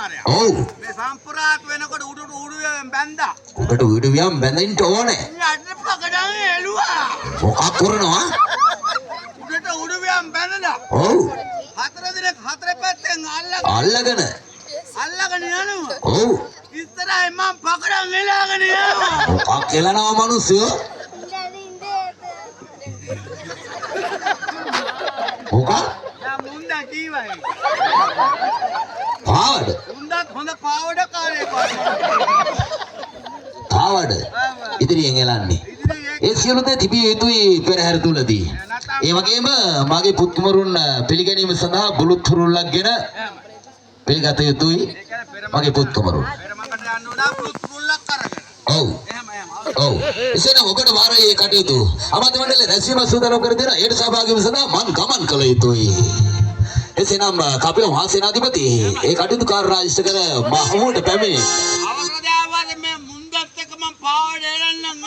කාර්යය. ඔව්. මේ සම්ප්‍රාත් වෙනකොට උඩුවෙන් බැඳා. උඩට උඩුවියම් බැඳින්න ඕනේ. අද පකඩන් එළුවා. මොකක් කරනවා? උඩට උඩුවෙන් බැඳලා. ඔව්. හතර දිනක් හතර පැත්තෙන් අල්ලගෙන යනවා. ඔව්. ඉස්සරහින් මම පකඩන් එලාගෙන යනවා. මොකක් එලනවා මිනිස්සු? මොකක්? දැන් මුන්දා කීවයි. පාවඩ. මුන්දාත් හොඳ පාවඩ කාර්යයක්. පාවඩ. ඉදිරියෙන් එලන්නේ. ඒ සියලු දේ තිබිය යුතුයි පෙරහැර තුලදී. ඒ වගේම මගේ පුත්තුමරුන් පිළිගැනීම සඳහා බුලුත් හුරුල්ලක්ගෙන පිළිගත යුතුයි මගේ පුත්තුමරුන්. පෙරමකට යන්න උනා බුලුත් හුරුල්ලක් අරගෙන. ඔව්. ඔව්. එසේනම් ඔකට වාරයේ කටයුතු අමාත්‍ය මණ්ඩලයේ රැස්වීම සූදානම් කර දෙන ඒට සහභාගී වීම සඳහා මං ගමන් කළ යුතුයි. එසේනම් කපිල මහා සේනාධිපති ඒ කටයුතු කාර්ය ඉෂ්ට කර මා හමුවට පැමිණේ. අවසරදාවද මේ මුන්දත් එක මම පාවඩ එලන්නම්.